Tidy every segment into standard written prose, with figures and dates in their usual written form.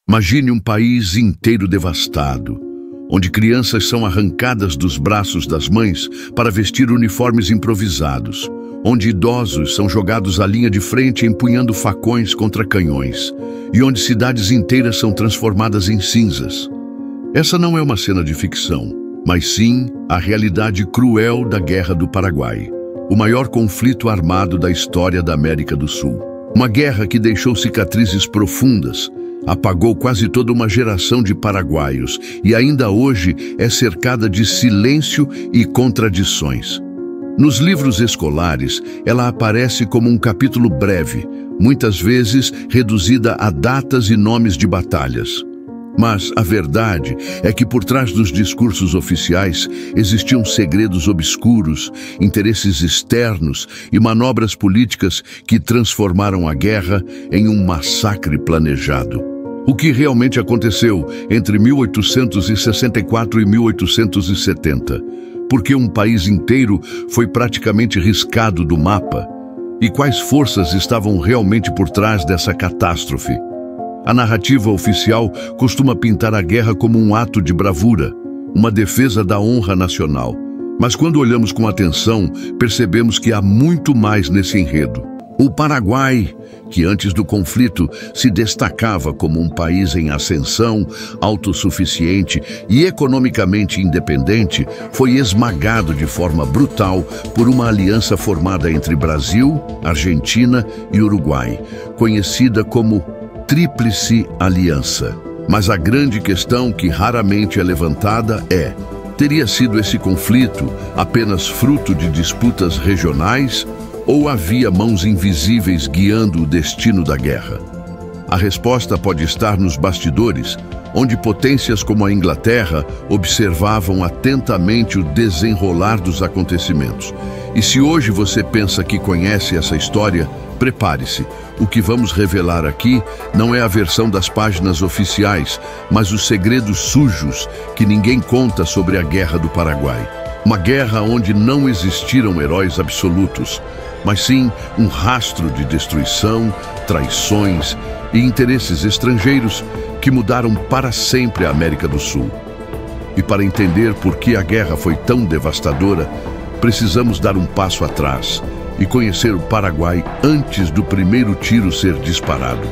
Imagine um país inteiro devastado, onde crianças são arrancadas dos braços das mães para vestir uniformes improvisados, onde idosos são jogados à linha de frente empunhando facões contra canhões, e onde cidades inteiras são transformadas em cinzas. Essa não é uma cena de ficção, mas sim a realidade cruel da Guerra do Paraguai, o maior conflito armado da história da América do Sul. Uma guerra que deixou cicatrizes profundas, apagou quase toda uma geração de paraguaios e ainda hoje é cercada de silêncio e contradições. Nos livros escolares, ela aparece como um capítulo breve, muitas vezes reduzida a datas e nomes de batalhas. Mas a verdade é que por trás dos discursos oficiais existiam segredos obscuros, interesses externos e manobras políticas que transformaram a guerra em um massacre planejado. O que realmente aconteceu entre 1864 e 1870? Por que um país inteiro foi praticamente riscado do mapa? E quais forças estavam realmente por trás dessa catástrofe? A narrativa oficial costuma pintar a guerra como um ato de bravura, uma defesa da honra nacional. Mas quando olhamos com atenção, percebemos que há muito mais nesse enredo. O Paraguai, que antes do conflito se destacava como um país em ascensão, autossuficiente e economicamente independente, foi esmagado de forma brutal por uma aliança formada entre Brasil, Argentina e Uruguai, conhecida como Tríplice Aliança. Mas a grande questão que raramente é levantada é: teria sido esse conflito apenas fruto de disputas regionais ou havia mãos invisíveis guiando o destino da guerra? A resposta pode estar nos bastidores, onde potências como a Inglaterra observavam atentamente o desenrolar dos acontecimentos. E se hoje você pensa que conhece essa história, prepare-se. O que vamos revelar aqui não é a versão das páginas oficiais, mas os segredos sujos que ninguém conta sobre a Guerra do Paraguai. Uma guerra onde não existiram heróis absolutos, mas sim um rastro de destruição, traições e interesses estrangeiros que mudaram para sempre a América do Sul. E para entender por que a guerra foi tão devastadora, precisamos dar um passo atrás e conhecer o Paraguai antes do primeiro tiro ser disparado.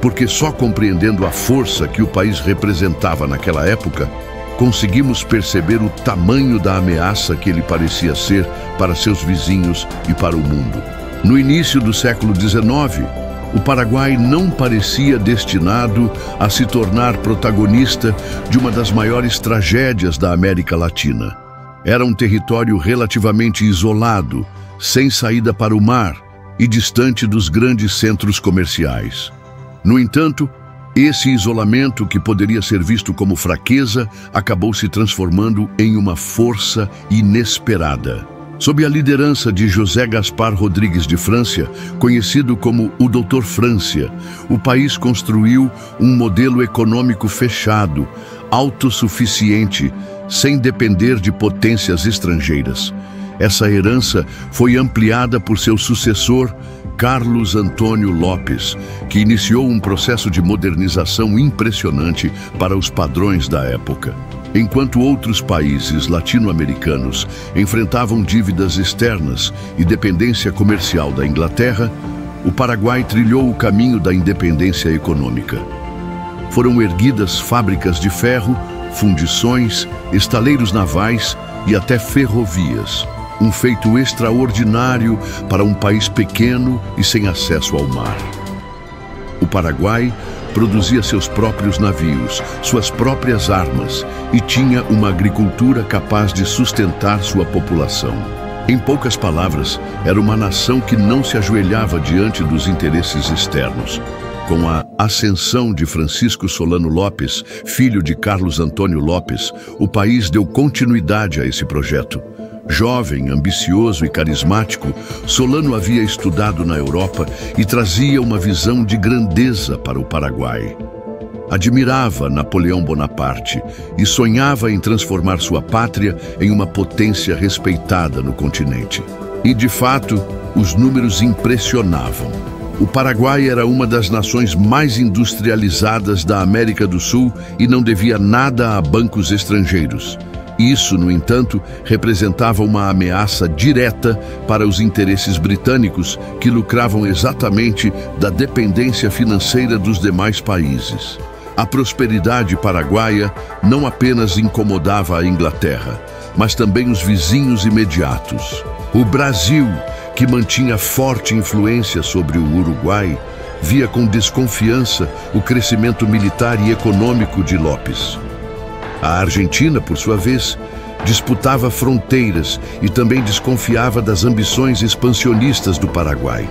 Porque só compreendendo a força que o país representava naquela época, conseguimos perceber o tamanho da ameaça que ele parecia ser para seus vizinhos e para o mundo. No início do século XIX, o Paraguai não parecia destinado a se tornar protagonista de uma das maiores tragédias da América Latina. Era um território relativamente isolado, sem saída para o mar e distante dos grandes centros comerciais. No entanto, esse isolamento, que poderia ser visto como fraqueza, acabou se transformando em uma força inesperada. Sob a liderança de José Gaspar Rodrigues de Francia, conhecido como o Dr. Francia, o país construiu um modelo econômico fechado, autossuficiente, sem depender de potências estrangeiras. Essa herança foi ampliada por seu sucessor, Carlos Antônio Lopes, que iniciou um processo de modernização impressionante para os padrões da época. Enquanto outros países latino-americanos enfrentavam dívidas externas e dependência comercial da Inglaterra, o Paraguai trilhou o caminho da independência econômica. Foram erguidas fábricas de ferro, fundições, estaleiros navais e até ferrovias. Um feito extraordinário para um país pequeno e sem acesso ao mar. O Paraguai produzia seus próprios navios, suas próprias armas e tinha uma agricultura capaz de sustentar sua população. Em poucas palavras, era uma nação que não se ajoelhava diante dos interesses externos. Com a ascensão de Francisco Solano Lopes, filho de Carlos Antônio Lopes, o país deu continuidade a esse projeto. Jovem, ambicioso e carismático, Solano havia estudado na Europa e trazia uma visão de grandeza para o Paraguai. Admirava Napoleão Bonaparte e sonhava em transformar sua pátria em uma potência respeitada no continente. E, de fato, os números impressionavam. O Paraguai era uma das nações mais industrializadas da América do Sul e não devia nada a bancos estrangeiros. Isso, no entanto, representava uma ameaça direta para os interesses britânicos, que lucravam exatamente da dependência financeira dos demais países. A prosperidade paraguaia não apenas incomodava a Inglaterra, mas também os vizinhos imediatos. O Brasil, que mantinha forte influência sobre o Uruguai, via com desconfiança o crescimento militar e econômico de López. A Argentina, por sua vez, disputava fronteiras e também desconfiava das ambições expansionistas do Paraguai.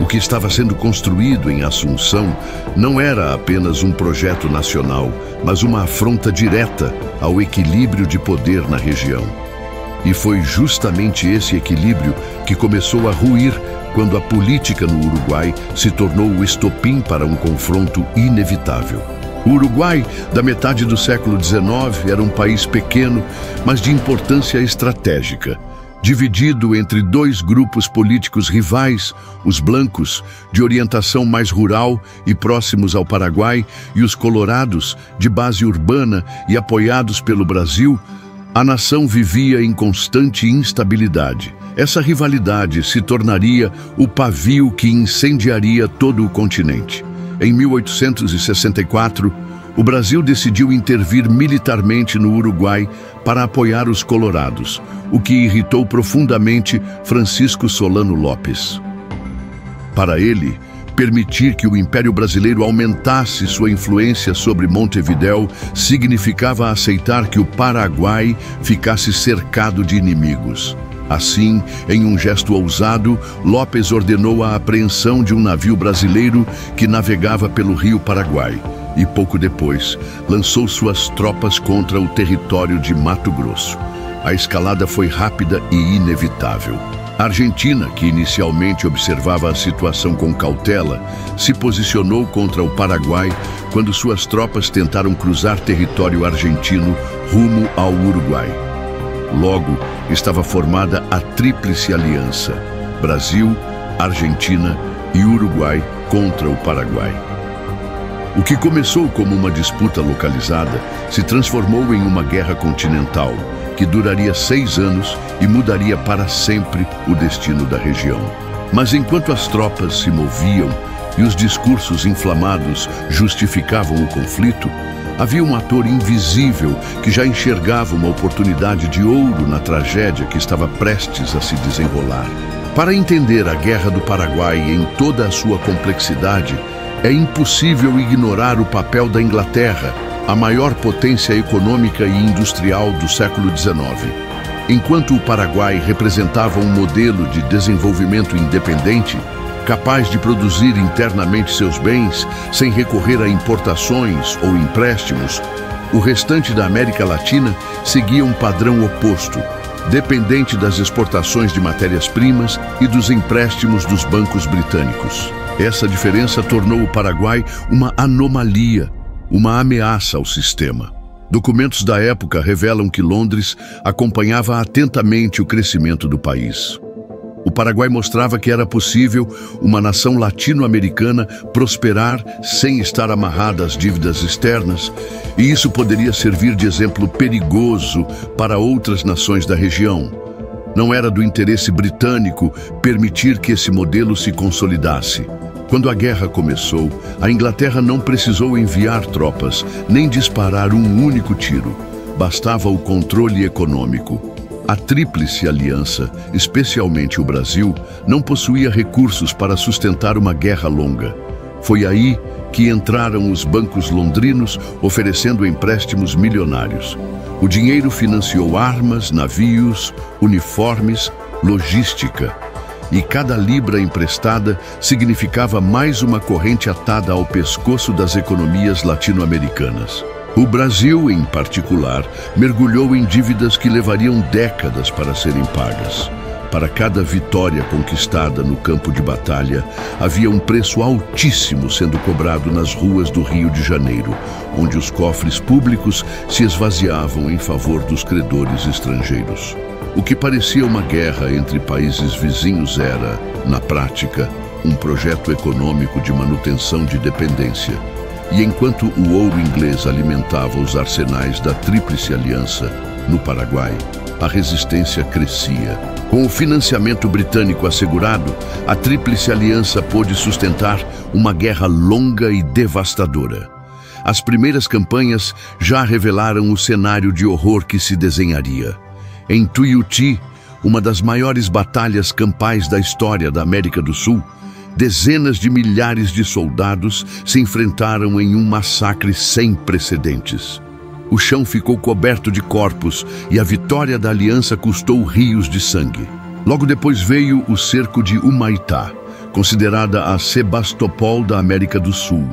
O que estava sendo construído em Assunção não era apenas um projeto nacional, mas uma afronta direta ao equilíbrio de poder na região. E foi justamente esse equilíbrio que começou a ruir quando a política no Uruguai se tornou o estopim para um confronto inevitável. O Uruguai, da metade do século XIX, era um país pequeno, mas de importância estratégica, dividido entre dois grupos políticos rivais, os blancos, de orientação mais rural e próximos ao Paraguai, e os colorados, de base urbana e apoiados pelo Brasil. A nação vivia em constante instabilidade. Essa rivalidade se tornaria o pavio que incendiaria todo o continente. Em 1864, o Brasil decidiu intervir militarmente no Uruguai para apoiar os colorados, o que irritou profundamente Francisco Solano Lopes. Para ele, permitir que o Império Brasileiro aumentasse sua influência sobre Montevidéu significava aceitar que o Paraguai ficasse cercado de inimigos. Assim, em um gesto ousado, Lopes ordenou a apreensão de um navio brasileiro que navegava pelo rio Paraguai e, pouco depois, lançou suas tropas contra o território de Mato Grosso. A escalada foi rápida e inevitável. A Argentina, que inicialmente observava a situação com cautela, se posicionou contra o Paraguai quando suas tropas tentaram cruzar território argentino rumo ao Uruguai. Logo, estava formada a Tríplice Aliança: Brasil, Argentina e Uruguai contra o Paraguai. O que começou como uma disputa localizada se transformou em uma guerra continental, que duraria 6 anos e mudaria para sempre o destino da região. Mas enquanto as tropas se moviam e os discursos inflamados justificavam o conflito, havia um ator invisível que já enxergava uma oportunidade de ouro na tragédia que estava prestes a se desenrolar. Para entender a Guerra do Paraguai em toda a sua complexidade, é impossível ignorar o papel da Inglaterra, a maior potência econômica e industrial do século XIX. Enquanto o Paraguai representava um modelo de desenvolvimento independente, capaz de produzir internamente seus bens sem recorrer a importações ou empréstimos, o restante da América Latina seguia um padrão oposto, dependente das exportações de matérias-primas e dos empréstimos dos bancos britânicos. Essa diferença tornou o Paraguai uma anomalia, uma ameaça ao sistema. Documentos da época revelam que Londres acompanhava atentamente o crescimento do país. O Paraguai mostrava que era possível uma nação latino-americana prosperar sem estar amarrada às dívidas externas, e isso poderia servir de exemplo perigoso para outras nações da região. Não era do interesse britânico permitir que esse modelo se consolidasse. Quando a guerra começou, a Inglaterra não precisou enviar tropas, nem disparar um único tiro. Bastava o controle econômico. A Tríplice Aliança, especialmente o Brasil, não possuía recursos para sustentar uma guerra longa. Foi aí que entraram os bancos londrinos, oferecendo empréstimos milionários. O dinheiro financiou armas, navios, uniformes, logística. E cada libra emprestada significava mais uma corrente atada ao pescoço das economias latino-americanas. O Brasil, em particular, mergulhou em dívidas que levariam décadas para serem pagas. Para cada vitória conquistada no campo de batalha, havia um preço altíssimo sendo cobrado nas ruas do Rio de Janeiro, onde os cofres públicos se esvaziavam em favor dos credores estrangeiros. O que parecia uma guerra entre países vizinhos era, na prática, um projeto econômico de manutenção de dependência. E enquanto o ouro inglês alimentava os arsenais da Tríplice Aliança no Paraguai, a resistência crescia. Com o financiamento britânico assegurado, a Tríplice Aliança pôde sustentar uma guerra longa e devastadora. As primeiras campanhas já revelaram o cenário de horror que se desenharia. Em Tuiuti, uma das maiores batalhas campais da história da América do Sul, dezenas de milhares de soldados se enfrentaram em um massacre sem precedentes. O chão ficou coberto de corpos e a vitória da aliança custou rios de sangue. Logo depois veio o cerco de Humaitá, considerada a Sebastopol da América do Sul,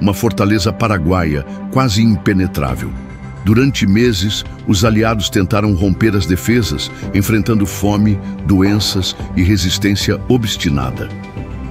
uma fortaleza paraguaia quase impenetrável. Durante meses, os aliados tentaram romper as defesas, enfrentando fome, doenças e resistência obstinada.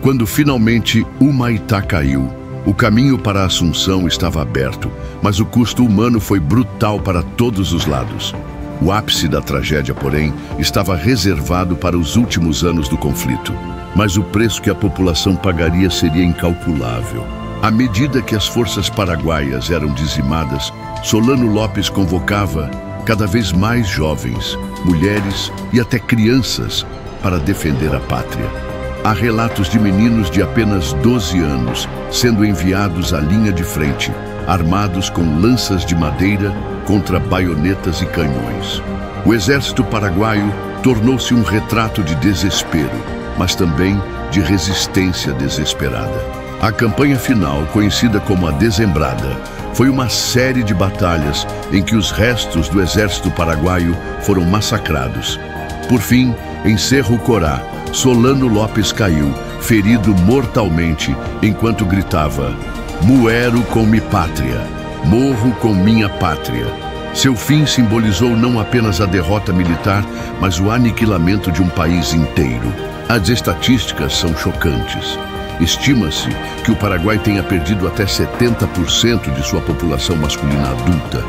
Quando finalmente Humaitá caiu, o caminho para a Assunção estava aberto, mas o custo humano foi brutal para todos os lados. O ápice da tragédia, porém, estava reservado para os últimos anos do conflito. Mas o preço que a população pagaria seria incalculável. À medida que as forças paraguaias eram dizimadas, Solano Lopes convocava cada vez mais jovens, mulheres e até crianças para defender a pátria. Há relatos de meninos de apenas 12 anos sendo enviados à linha de frente, armados com lanças de madeira contra baionetas e canhões. O exército paraguaio tornou-se um retrato de desespero, mas também de resistência desesperada. A campanha final, conhecida como a Dezembrada, foi uma série de batalhas em que os restos do exército paraguaio foram massacrados. Por fim, em Cerro Corá, Solano Lopes caiu, ferido mortalmente, enquanto gritava: "Muero com mi pátria, morro com minha pátria." Seu fim simbolizou não apenas a derrota militar, mas o aniquilamento de um país inteiro. As estatísticas são chocantes. Estima-se que o Paraguai tenha perdido até 70% de sua população masculina adulta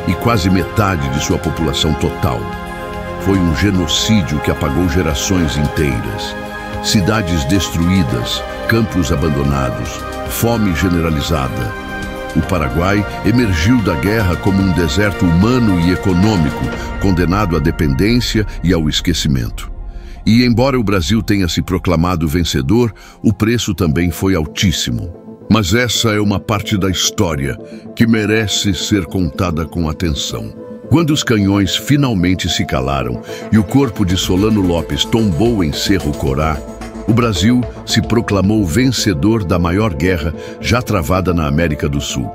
e quase metade de sua população total. Foi um genocídio que apagou gerações inteiras. Cidades destruídas, campos abandonados, fome generalizada. O Paraguai emergiu da guerra como um deserto humano e econômico, condenado à dependência e ao esquecimento. E embora o Brasil tenha se proclamado vencedor, o preço também foi altíssimo. Mas essa é uma parte da história que merece ser contada com atenção. Quando os canhões finalmente se calaram e o corpo de Solano Lopes tombou em Cerro Corá, o Brasil se proclamou vencedor da maior guerra já travada na América do Sul.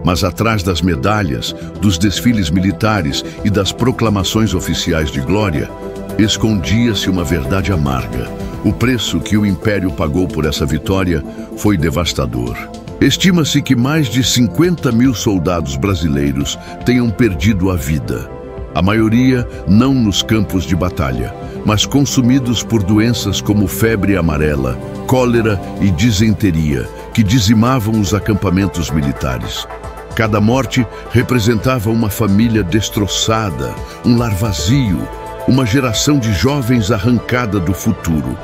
Mas atrás das medalhas, dos desfiles militares e das proclamações oficiais de glória, escondia-se uma verdade amarga. O preço que o Império pagou por essa vitória foi devastador. Estima-se que mais de 50 mil soldados brasileiros tenham perdido a vida. A maioria não nos campos de batalha, mas consumidos por doenças como febre amarela, cólera e disenteria, que dizimavam os acampamentos militares. Cada morte representava uma família destroçada, um lar vazio, uma geração de jovens arrancada do futuro.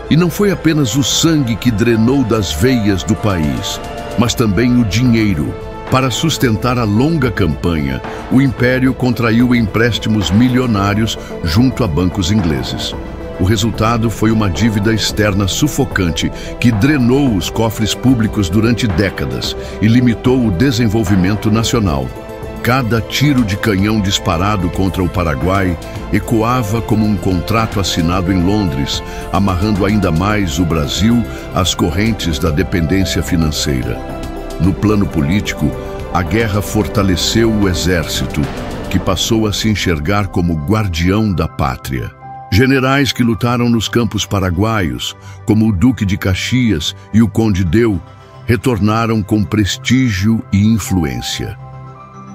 E não foi apenas o sangue que drenou das veias do país, mas também o dinheiro. Para sustentar a longa campanha, o Império contraiu empréstimos milionários junto a bancos ingleses. O resultado foi uma dívida externa sufocante que drenou os cofres públicos durante décadas e limitou o desenvolvimento nacional. Cada tiro de canhão disparado contra o Paraguai ecoava como um contrato assinado em Londres, amarrando ainda mais o Brasil às correntes da dependência financeira. No plano político, a guerra fortaleceu o exército, que passou a se enxergar como guardião da pátria. Generais que lutaram nos campos paraguaios, como o Duque de Caxias e o Conde Deu, retornaram com prestígio e influência.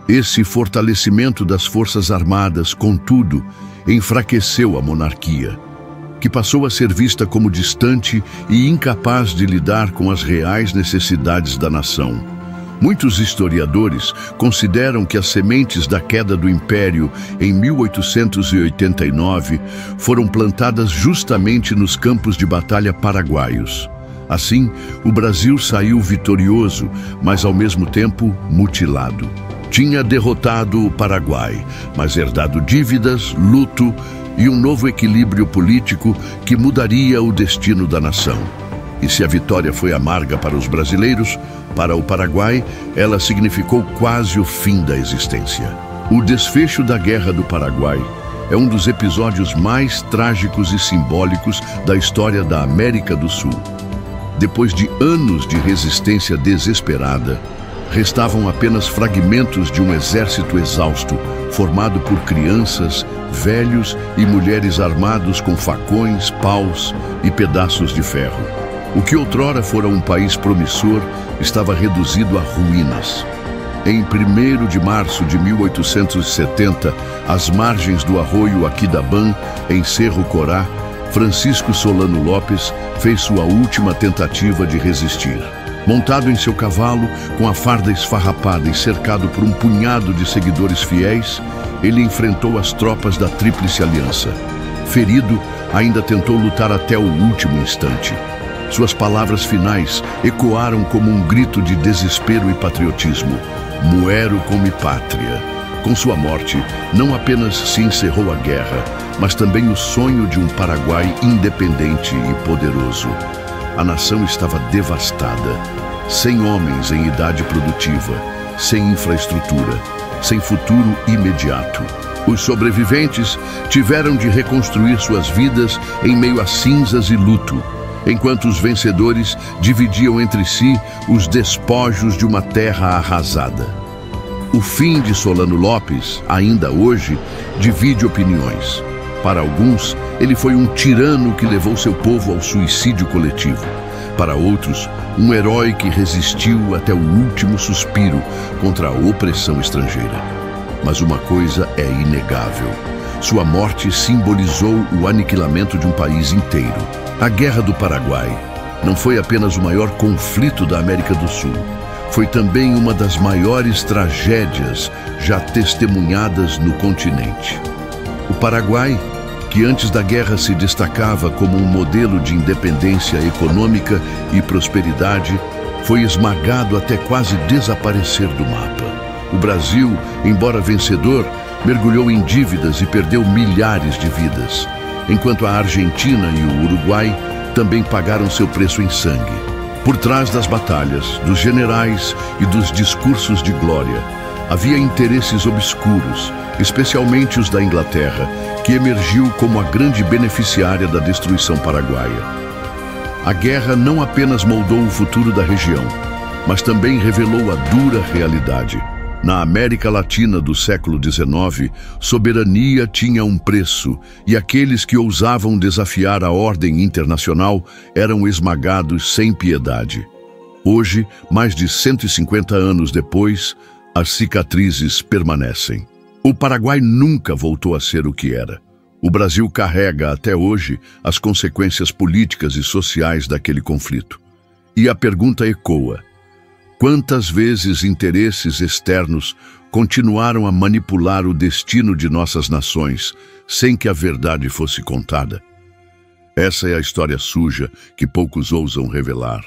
Esse fortalecimento das Forças Armadas, contudo, enfraqueceu a monarquia, que passou a ser vista como distante e incapaz de lidar com as reais necessidades da nação. Muitos historiadores consideram que as sementes da queda do Império em 1889 foram plantadas justamente nos campos de batalha paraguaios. Assim, o Brasil saiu vitorioso, mas ao mesmo tempo mutilado. Tinha derrotado o Paraguai, mas herdado dívidas, luto e um novo equilíbrio político que mudaria o destino da nação. E se a vitória foi amarga para os brasileiros, para o Paraguai, ela significou quase o fim da existência. O desfecho da Guerra do Paraguai é um dos episódios mais trágicos e simbólicos da história da América do Sul. Depois de anos de resistência desesperada, restavam apenas fragmentos de um exército exausto, formado por crianças, velhos e mulheres armados com facões, paus e pedaços de ferro. O que outrora fora um país promissor estava reduzido a ruínas. Em 1º de março de 1870, às margens do arroio Aquidabã, em Cerro Corá, Francisco Solano Lopes fez sua última tentativa de resistir. Montado em seu cavalo, com a farda esfarrapada e cercado por um punhado de seguidores fiéis, ele enfrentou as tropas da Tríplice Aliança. Ferido, ainda tentou lutar até o último instante. Suas palavras finais ecoaram como um grito de desespero e patriotismo: "Muero com mi pátria". Com sua morte, não apenas se encerrou a guerra, mas também o sonho de um Paraguai independente e poderoso. A nação estava devastada, sem homens em idade produtiva, sem infraestrutura, sem futuro imediato. Os sobreviventes tiveram de reconstruir suas vidas em meio a cinzas e luto, enquanto os vencedores dividiam entre si os despojos de uma terra arrasada. O fim de Solano Lopes, ainda hoje, divide opiniões. Para alguns, ele foi um tirano que levou seu povo ao suicídio coletivo. Para outros, um herói que resistiu até o último suspiro contra a opressão estrangeira. Mas uma coisa é inegável: sua morte simbolizou o aniquilamento de um país inteiro. A Guerra do Paraguai não foi apenas o maior conflito da América do Sul, foi também uma das maiores tragédias já testemunhadas no continente. O Paraguai, que antes da guerra se destacava como um modelo de independência econômica e prosperidade, foi esmagado até quase desaparecer do mapa. O Brasil, embora vencedor, mergulhou em dívidas e perdeu milhares de vidas, enquanto a Argentina e o Uruguai também pagaram seu preço em sangue. Por trás das batalhas, dos generais e dos discursos de glória, havia interesses obscuros, especialmente os da Inglaterra, que emergiu como a grande beneficiária da destruição paraguaia. A guerra não apenas moldou o futuro da região, mas também revelou a dura realidade. Na América Latina do século XIX, soberania tinha um preço, e aqueles que ousavam desafiar a ordem internacional eram esmagados sem piedade. Hoje, mais de 150 anos depois, as cicatrizes permanecem. O Paraguai nunca voltou a ser o que era. O Brasil carrega até hoje as consequências políticas e sociais daquele conflito. E a pergunta ecoa: quantas vezes interesses externos continuaram a manipular o destino de nossas nações sem que a verdade fosse contada? Essa é a história suja que poucos ousam revelar.